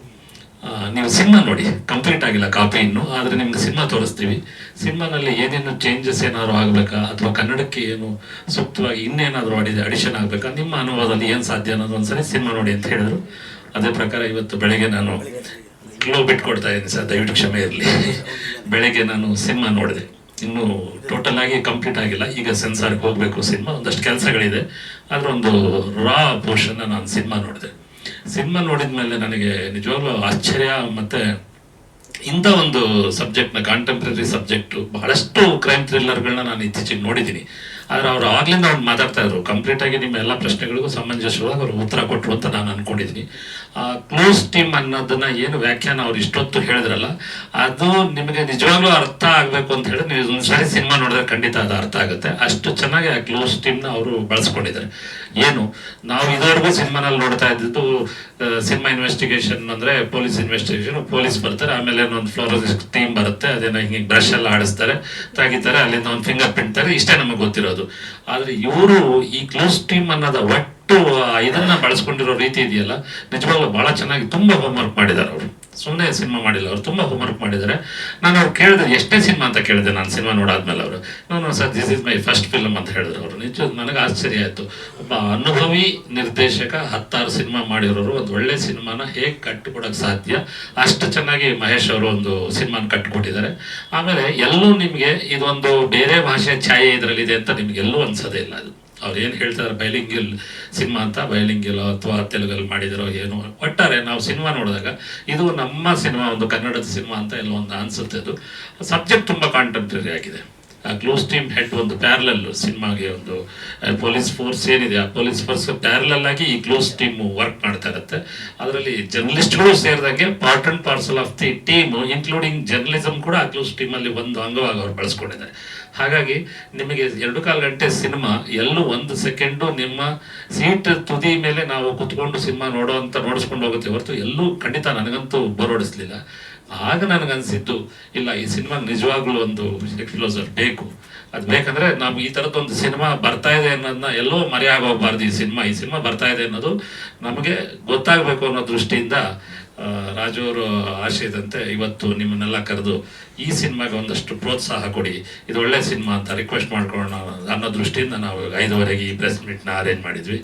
ನೀವು ಸಿನಿಮಾ ನೋಡಿ, ಕಂಪ್ಲೀಟ್ ಆಗಿಲ್ಲ ಕಾಪಿ ಇನ್ನು, ಆದರೆ ನಿಮ್ಗೆ ಸಿನಿಮಾ ತೋರಿಸ್ತೀವಿ. ಸಿನಿಮಾನಲ್ಲಿ ಏನೇನು ಚೇಂಜಸ್ ಏನಾದರೂ ಆಗಬೇಕಾ ಅಥವಾ ಕನ್ನಡಕ್ಕೆ ಏನು ಸೂಕ್ತವಾಗಿ ಇನ್ನೇನಾದರೂ ಅಡಿಷನ್ ಆಗಬೇಕಾ, ನಿಮ್ಮ ಅನುಭವದಲ್ಲಿ ಏನು ಸಾಧ್ಯ ಅನ್ನೋದು ಒಂದ್ಸರಿ ಸಿನಿಮಾ ನೋಡಿ ಅಂತ ಹೇಳಿದ್ರು. ಅದೇ ಪ್ರಕಾರ ಇವತ್ತು ಬೆಳಗ್ಗೆ ನಾನು ಗ್ಲೋ ಬಿಟ್ಕೊಡ್ತಾ ಇದ್ದೀನಿ ಸರ್, ದಯವಿಟ್ಟು ಕ್ಷಮೆ ಇರಲಿ. ಬೆಳಗ್ಗೆ ನಾನು ಸಿನಿಮಾ ನೋಡಿದೆ, ಇನ್ನೂ ಟೋಟಲ್ ಆಗಿ ಕಂಪ್ಲೀಟ್ ಆಗಿಲ್ಲ, ಈಗ ಸೆನ್ಸಾರ್ಗೆ ಹೋಗಬೇಕು ಸಿನಿಮಾ, ಒಂದಷ್ಟು ಕೆಲಸಗಳಿದೆ. ಆದರೆ ಒಂದು ರಾ ಪೋರ್ಷನ್ನ ನಾನು ಸಿನಿಮಾ ನೋಡಿದೆ. ಸಿನಿಮಾ ನೋಡಿದ ಮೇಲೆ ನನಗೆ ನಿಜವಾಗ್ಲೂ ಆಶ್ಚರ್ಯ. ಮತ್ತು ಇಂಥ ಒಂದು ಸಬ್ಜೆಕ್ಟ್ನ, ಕಾಂಟೆಂಪ್ರರಿ ಸಬ್ಜೆಕ್ಟು, ಬಹಳಷ್ಟು ಕ್ರೈಮ್ ಥ್ರಿಲ್ಲರ್ಗಳನ್ನ ನಾನು ಇತ್ತೀಚೆಗೆ ನೋಡಿದ್ದೀನಿ. ಆದರೆ ಅವ್ರು ಆಗ್ಲಿಂದ ಅವ್ರು ಮಾತಾಡ್ತಾ ಇದ್ರು, ಕಂಪ್ಲೀಟ್ ಆಗಿ ನಿಮ್ಮ ಎಲ್ಲ ಪ್ರಶ್ನೆಗಳಿಗೂ ಸಮಂಜಸವಾಗಿ ಅವರು ಉತ್ತರ ಕೊಟ್ಟರು ಅಂತ ನಾನು ಅನ್ಕೊಂಡಿದ್ದೀನಿ. ಕ್ಲೋಸ್ ಟೀಮ್ ಅನ್ನೋದನ್ನ ಏನು ವ್ಯಾಖ್ಯಾನ ಅವ್ರು ಇಷ್ಟೊತ್ತು ಹೇಳಿದ್ರಲ್ಲ, ಅದು ನಿಮಗೆ ನಿಜವಾಗ್ಲೂ ಅರ್ಥ ಆಗಬೇಕು ಅಂತ ಹೇಳಿದ್ರೆ ನೀವು ಒಂದ್ಸಾರಿ ಸಿನಿಮಾ ನೋಡಿದ್ರೆ ಖಂಡಿತ ಅದು ಅರ್ಥ ಆಗುತ್ತೆ. ಅಷ್ಟು ಚೆನ್ನಾಗಿ ಆ ಕ್ಲೋಸ್ ಟೀಮ್ನ ಅವರು ಬಳಸ್ಕೊಂಡಿದ್ದಾರೆ. ಏನು ನಾವು ಇದುವರೆಗೂ ಸಿನಿಮಾನಲ್ಲಿ ನೋಡ್ತಾ ಇದ್ದಿದ್ದು, ಸಿನಿಮಾ ಇನ್ವೆಸ್ಟಿಗೇಷನ್ ಅಂದ್ರೆ ಪೊಲೀಸ್ ಇನ್ವೆಸ್ಟಿಗೇಷನ್, ಪೊಲೀಸ್ ಬರ್ತಾರೆ, ಆಮೇಲೆ ಒಂದು ಫ್ಲೋರೋಸಿಸ್ಟ್ ಟೀಮ್ ಬರುತ್ತೆ, ಅದೇನೋ ಹಿಂಗೆ ಬ್ರಷ್ ಎಲ್ಲ ಆಡಿಸ್ತಾರೆ, ತೆಗಿತಾರೆ, ಅಲ್ಲಿಂದ ಒಂದು ಫಿಂಗರ್ ಪ್ರಿಂಟ್ ತಾರೆ, ಇಷ್ಟೇ ನಮಗೆ ಗೊತ್ತಿರೋದು. ಆದ್ರೆ ಇವರು ಈ ಕ್ಲೋಸ್ ಟೀಮ್ ಅನ್ನೋದ ಒಟ್ಟು ಇದನ್ನ ಬಳಸ್ಕೊಂಡಿರೋ ರೀತಿ ಇದೆಯಲ್ಲ, ನಿಜವಾಗ್ಲೂ ಬಹಳ ಚೆನ್ನಾಗಿ ತುಂಬಾ ಹೋಮ್ವರ್ಕ್ ಮಾಡಿದ್ದಾರೆ ಅವರು. ಸುಮ್ಮನೆ ಸಿನಿಮಾ ಮಾಡಿಲ್ಲ, ಅವ್ರು ತುಂಬಾ ಹೋಮ್ವರ್ಕ್ ಮಾಡಿದ್ದಾರೆ. ನಾನು ಅವ್ರು ಕೇಳಿದೆ ಎಷ್ಟೇ ಸಿನಿಮಾ ಅಂತ ಕೇಳಿದೆ ನಾನು ಸಿನಿಮಾ ನೋಡಾದ್ಮೇಲೆ. ಅವರು ನಾನು sir this is my first film ಅಂತ ಹೇಳಿದ್ರು ಅವರು. ನಿಜ ನನಗೆ ಆಶ್ಚರ್ಯ ಆಯ್ತು. ಒಬ್ಬ ಅನುಭವಿ ನಿರ್ದೇಶಕ 16 ಸಿನಿಮಾ ಮಾಡಿರೋರು ಒಂದು ಒಳ್ಳೆ ಸಿನಿಮಾನ ಹೇಗೆ ಕಟ್ಟಿಕೊಡಕ್ಕೆ ಸಾಧ್ಯ, ಅಷ್ಟು ಚೆನ್ನಾಗಿ ಮಹೇಶ್ ಅವರು ಒಂದು ಸಿನಿಮಾನ ಕಟ್ಟಿಕೊಟ್ಟಿದ್ದಾರೆ. ಆಮೇಲೆ ಎಲ್ಲೂ ನಿಮಗೆ ಇದೊಂದು ಬೇರೆ ಭಾಷೆ ಛಾಯೆ ಇದರಲ್ಲಿದೆ ಅಂತ ನಿಮ್ಗೆ ಎಲ್ಲೂ ಅನ್ಸೋದೇ ಇಲ್ಲ. ಅದು ಅವ್ರು ಏನು ಹೇಳ್ತಾರೆ, ಬೈಲಿಂಗ್ಯಲ್ ಸಿನಿಮಾ ಅಂತ, ಬೈಲಿಂಗ್ಯಲ್ ಅಥವಾ ತೆಲುಗಲ್ಲಿ ಮಾಡಿದಿರೋ ಏನು, ಒಟ್ಟಾರೆ ನಾವು ಸಿನಿಮಾ ನೋಡಿದಾಗ ಇದು ನಮ್ಮ ಸಿನಿಮಾ, ಒಂದು ಕನ್ನಡದ ಸಿನಿಮಾ ಅಂತ ಎಲ್ಲ ಒಂದು ಅನ್ಸುತ್ತೆ. ಅದು ಸಬ್ಜೆಕ್ಟ್ ತುಂಬ ಕಾಂಟೆಂಪ್ರರಿ ಆಗಿದೆ. ಆ ಕ್ಲೋಸ್ ಟೀಮ್ ಹೆಡ್ ಒಂದು ಪ್ಯಾರಲಲ್ ಸಿನಿಮಾಗೆ, ಒಂದು ಪೊಲೀಸ್ ಫೋರ್ಸ್ ಏನಿದೆ ಆ ಪೊಲೀಸ್ ಫೋರ್ಸ್ ಪ್ಯಾರಲಲ್ ಆಗಿ ಈ ಕ್ಲೋಸ್ ಟೀಮ್ ವರ್ಕ್ ಮಾಡ್ತಾ ಇರುತ್ತೆ. ಅದರಲ್ಲಿ ಜರ್ನಲಿಸ್ಟ್ಗಳು ಸೇರಿದಂಗೆ part and parcel of the team, including journalism ಕೂಡ ಆ ಕ್ಲೋಸ್ ಟೀಮಲ್ಲಿ ಒಂದು ಅಂಗವಾಗಿ ಅವ್ರು ಬಳಸ್ಕೊಂಡಿದ್ದಾರೆ. ಹಾಗಾಗಿ ನಿಮಗೆ 2.25 ಗಂಟೆ ಸಿನಿಮಾ ಎಲ್ಲೂ 1 ಸೆಕೆಂಡು ನಿಮ್ಮ ಸೀಟ್ ತುದಿ ಮೇಲೆ ನಾವು ಕುತ್ಕೊಂಡು ಸಿನಿಮಾ ನೋಡಿಸ್ಕೊಂಡು ಹೋಗುತ್ತೆ ಹೊರತು ಎಲ್ಲೂ ಖಂಡಿತ ನನಗಂತೂ ಬೋರ್ ಆಗ ನನಗನ್ಸಿದ್ದು, ಇಲ್ಲ ಈ ಸಿನಿಮಾ ನಿಜವಾಗ್ಲೂ ಒಂದು ಎಕ್ಸ್ಪ್ಲೋಸರ್ ಬೇಕು. ಅದು ಬೇಕಂದ್ರೆ ನಾವು ಈ ಥರದ್ದೊಂದು ಸಿನಿಮಾ ಬರ್ತಾ ಇದೆ ಅನ್ನೋದನ್ನ ಎಲ್ಲೋ ಮರೆಯಾಗೋಗ್ಬಾರ್ದು. ಈ ಸಿನಿಮಾ ಬರ್ತಾ ಇದೆ ಅನ್ನೋದು ನಮಗೆ ಗೊತ್ತಾಗಬೇಕು ಅನ್ನೋ ದೃಷ್ಟಿಯಿಂದ ರಾಜು ಅವರು ಆಶಯದಂತೆ ಇವತ್ತು ನಿಮ್ಮನ್ನೆಲ್ಲ ಕರೆದು ಈ ಸಿನಿಮಾಗೆ ಒಂದಷ್ಟು ಪ್ರೋತ್ಸಾಹ ಕೊಡಿ, ಇದು ಒಳ್ಳೆ ಸಿನಿಮಾ ಅಂತ ರಿಕ್ವೆಸ್ಟ್ ಮಾಡ್ಕೊಳ್ಳೋಣ ಅನ್ನೋ ದೃಷ್ಟಿಯಿಂದ ನಾವು 5:30ಗೆ ಈ ಪ್ರೆಸ್ ಮೀಟ್ನ ಅರೇಂಜ್ ಮಾಡಿದ್ವಿ.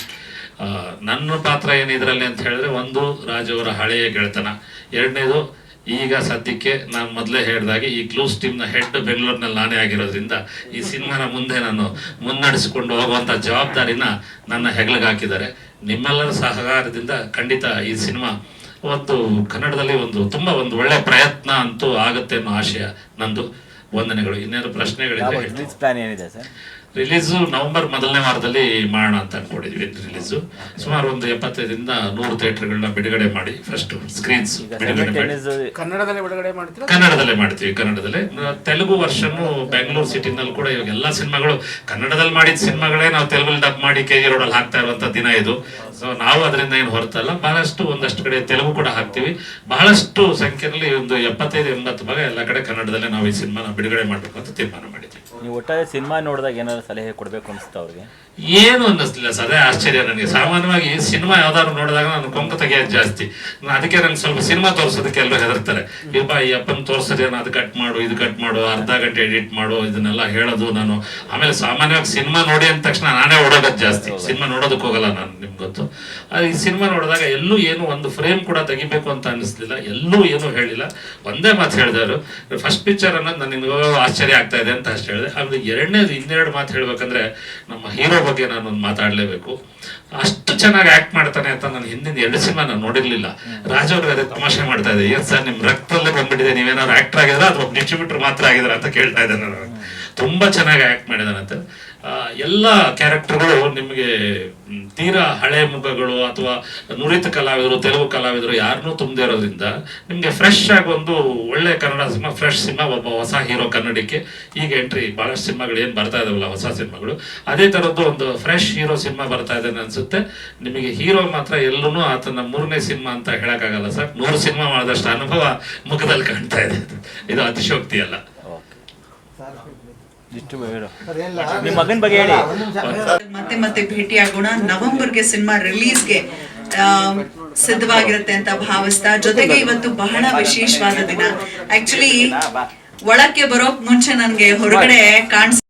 ನನ್ನ ಪಾತ್ರ ಏನಿದ್ರಲ್ಲಿ ಅಂತ ಹೇಳಿದ್ರೆ, ಒಂದು ರಾಜು ಅವರ ಹಳೆಯ ಗೆಳೆತನ, ಎರಡನೇದು ಈಗ ಸದ್ಯಕ್ಕೆ ನಾನು ಮೊದಲೇ ಹೇಳಿದಾಗೆ ಈ ಕ್ಲೋಸ್ ಟೀಮ್ನ ಹೆಡ್ ಬೆಂಗಳೂರಿನಲ್ಲಿ ನಾನೇ ಆಗಿರೋದ್ರಿಂದ ಈ ಸಿನಿಮಾನ ಮುಂದೆ ನಾನು ಮುನ್ನಡೆಸಿಕೊಂಡು ಹೋಗುವಂಥ ಜವಾಬ್ದಾರಿನ ನನ್ನ ಹೆಗಲಿಗೆ ಹಾಕಿದ್ದಾರೆ. ನಿಮ್ಮೆಲ್ಲರ ಸಹಕಾರದಿಂದ ಖಂಡಿತ ಈ ಸಿನಿಮಾ ಒಂದು ಕನ್ನಡದಲ್ಲಿ ತುಂಬ ಒಂದು ಒಳ್ಳೆ ಪ್ರಯತ್ನ ಅಂತೂ ಆಗುತ್ತೆ ಅನ್ನೋ ಆಶಯ ನಂದು. ವಂದನೆಗಳು. ಇನ್ನೇನು ಪ್ರಶ್ನೆಗಳಿದೆ? ಪ್ಲಾನ್ ಏನಿದೆ ಸರ್? ರಿಲೀಸು ನವೆಂಬರ್ ಮೊದಲನೇ ವಾರದಲ್ಲಿ ಮಾಡೋಣ ಅಂತ ಅನ್ಕೊಂಡಿದ್ವಿ. ರಿಲೀಸು ಸುಮಾರು ಒಂದು 75ರಿಂದ 100 ಥಿಯೇಟರ್ಗಳನ್ನ ಬಿಡುಗಡೆ ಮಾಡಿ ಫಸ್ಟ್ ಸ್ಕ್ರೀನ್ಸ್ ಬಿಡುಗಡೆ ಮಾಡಿ ಕನ್ನಡದಲ್ಲೇ ಬಿಡುಗಡೆ ಮಾಡ್ತೀವಿ. ಕನ್ನಡದಲ್ಲೇ. ತೆಲುಗು ವರ್ಷನು ಬೆಂಗಳೂರು ಸಿಟಿನಲ್ಲಿ ಕೂಡ ಇವಾಗ ಎಲ್ಲ ಸಿನಿಮಾಗಳು ಕನ್ನಡದಲ್ಲಿ ಮಾಡಿದ ಸಿನಿಮಾಗಳೇ ನಾವು ತೆಲುಗಲ್ಲಿ ಡಬ್ ಮಾಡಿ KG ರೋಡಲ್ಲಿ ಹಾಕ್ತಾ ಇರುವಂತ ದಿನ ಇದು. ಸೊ ನಾವು ಅದರಿಂದ ಏನು ಹೊರತಲ್ಲ, ಒಂದಷ್ಟು ಕಡೆ ತೆಲುಗು ಕೂಡ ಹಾಕ್ತೀವಿ. ಬಹಳಷ್ಟು ಸಂಖ್ಯೆಯಲ್ಲಿ ಒಂದು 75-80 ಭಾಗ ಎಲ್ಲ ಕಡೆ ಕನ್ನಡದಲ್ಲೇ ನಾವು ಈ ಸಿನಿಮಾನ ಬಿಡುಗಡೆ ಮಾಡಬೇಕು ಅಂತ ತೀರ್ಮಾನ ಮಾಡಿದ್ವಿ. ನೀವು ಒಟ್ಟಾರೆ ಸಿನಿಮಾ ನೋಡಿದಾಗ ಏನಾದ್ರು ಸಲಹೆ ಕೊಡಬೇಕು ಅನಿಸ್ತಾ ಅವ್ರಿಗೆ? ಏನು ಅನ್ನಿಸ್ಲಿಲ್ಲ ಸರ್, ಅದೇ ಆಶ್ಚರ್ಯ ನನಗೆ. ಸಾಮಾನ್ಯವಾಗಿ ಸಿನಿಮಾ ಯಾವ್ದಾದ್ರು ನೋಡಿದಾಗ ನಾನು ಕೊಂಕ ತೆಗೆಯೋದು ಜಾಸ್ತಿ. ಅದಕ್ಕೆ ನಂಗೆ ಸ್ವಲ್ಪ ಸಿನಿಮಾ ತೋರಿಸೋದಕ್ಕೆ ಎಲ್ಲರೂ ಹೆದರ್ತಾರೆ. ಇಲ್ಪ ಈ ಅಪ್ಪನ ತೋರಿಸೋದೇನು, ಅದು ಕಟ್ ಮಾಡು, ಇದು ಕಟ್ ಮಾಡು, ಅರ್ಧ ಗಂಟೆ ಎಡಿಟ್ ಮಾಡು, ಇದನ್ನೆಲ್ಲ ಹೇಳೋದು ನಾನು. ಆಮೇಲೆ ಸಾಮಾನ್ಯವಾಗಿ ಸಿನಿಮಾ ನೋಡಿ ಅಂದ ತಕ್ಷಣ ನಾನೇ ಓಡೋಗೋದು ಜಾಸ್ತಿ, ಸಿನಿಮಾ ನೋಡೋದಕ್ಕೆ ಹೋಗಲ್ಲ ನಾನು, ನಿಮ್ಗೆ ಗೊತ್ತು. ಈ ಸಿನಿಮಾ ನೋಡಿದಾಗ ಎಲ್ಲೂ ಏನು ಒಂದು ಫ್ರೇಮ್ ಕೂಡ ತೆಗಿಬೇಕು ಅಂತ ಅನ್ನಿಸ್ಲಿಲ್ಲ, ಎಲ್ಲೂ ಏನೂ ಹೇಳಿಲ್ಲ. ಒಂದೇ ಮಾತು ಹೇಳಿದವರು, ಫಸ್ಟ್ ಪಿಕ್ಚರ್ ಅನ್ನೋದು ನನಗೆ ಆಶ್ಚರ್ಯ ಆಗ್ತಾ ಇದೆ ಅಂತ ಅಷ್ಟು ಹೇಳಿದೆ. ಆಮೇಲೆ ಇನ್ನೆರಡು ಮಾತು ಹೇಳ್ಬೇಕಂದ್ರೆ, ನಮ್ಮ ಹೀರೋ ಬಗ್ಗೆ ನಾನೊಂದು ಮಾತಾಡಲೇಬೇಕು. ಅಷ್ಟು ಚೆನ್ನಾಗಿ ಆಕ್ಟ್ ಮಾಡ್ತಾನೆ ಅಂತ ನಾನು ಹಿಂದಿನ 2 ಸಿನಿಮಾ ನಾನು ನೋಡಿರ್ಲಿಲ್ಲ. ರಾಜು ಅವ್ರಿಗೆ ಅದೇ ತಮಾಷೆ ಮಾಡ್ತಾ ಇದೆ, ಏನ್ ಸರ್ ನಿಮ್ ರಕ್ತದಲ್ಲೇ ಬಂದ್ಬಿಟ್ಟಿದೆ, ನೀವೇನಾದ್ರು ಆಕ್ಟರ್ ಆಗಿದ್ರ ಅಥವಾ ಡಿಸ್ಟ್ರಿಬ್ಯೂಟರ್ ಮಾತ್ರ ಆಗಿದ್ರ ಅಂತ ಕೇಳ್ತಾ ಇದ್ದೆ ನಾನು. ತುಂಬಾ ಚೆನ್ನಾಗಿ ಆಕ್ಟ್ ಮಾಡಿದಾನಂತೆ. ಎಲ್ಲ ಕ್ಯಾರೆಕ್ಟರ್ಗಳು ನಿಮಗೆ ತೀರಾ ಹಳೆ ಮುಖಗಳು ಅಥವಾ ನುರಿತ ಕಲಾವಿದರು, ತೆಲುಗು ಕಲಾವಿದರು ಯಾರನ್ನೂ ತುಂಬದೇ ಇರೋದ್ರಿಂದ ನಿಮಗೆ ಫ್ರೆಶ್ ಆಗಿ ಒಂದು ಒಳ್ಳೆ ಕನ್ನಡ ಸಿನಿಮಾ, ಫ್ರೆಶ್ ಸಿನಿಮಾ, ಒಬ್ಬ ಹೊಸ ಹೀರೋ ಕನ್ನಡಕ್ಕೆ ಈಗ ಎಂಟ್ರಿ. ಬಹಳಷ್ಟು ಸಿನಿಮಾಗಳು ಏನು ಬರ್ತಾ ಇದಾವಲ್ಲ ಹೊಸ ಸಿನಿಮಾಗಳು, ಅದೇ ಥರದ್ದು ಒಂದು ಫ್ರೆಶ್ ಹೀರೋ ಸಿನಿಮಾ ಬರ್ತಾ ಇದೆ ಅನ್ಸುತ್ತೆ. ನಿಮಗೆ ಹೀರೋ ಮಾತ್ರ ಎಲ್ಲೂ ಆತನ 3ನೇ ಸಿನಿಮಾ ಅಂತ ಹೇಳಕ್ಕಾಗಲ್ಲ ಸರ್. 100 ಸಿನಿಮಾ ಮಾಡಿದಷ್ಟು ಅನುಭವ ಮುಖದಲ್ಲಿ ಕಾಣ್ತಾ ಇದೆ. ಇದು ಅತಿಶೋಕ್ತಿ ಅಲ್ಲ. ನಿಮ್ಮ ಮಗನ ಬಗ್ಗೆ ಹೇಳಿ. ಮತ್ತೆ ಭೇಟಿಯಾಗೋಣ. ನವೆಂಬರ್ಗೆ ಸಿನಿಮಾ ರಿಲೀಸ್ಗೆ ಸಿದ್ಧವಾಗಿರುತ್ತೆ ಅಂತ ಭಾವಿಸ್ತಾ, ಜೊತೆಗೆ ಇವತ್ತು ಬಹಳ ವಿಶೇಷವಾದ ದಿನ. ಆಕ್ಚುಲಿ ಒಳಕ್ಕೆ ಬರೋಕ್ ಮುಂಚೆ ನನ್ಗೆ ಹೊರಗಡೆ ಕಾಣಿಸ್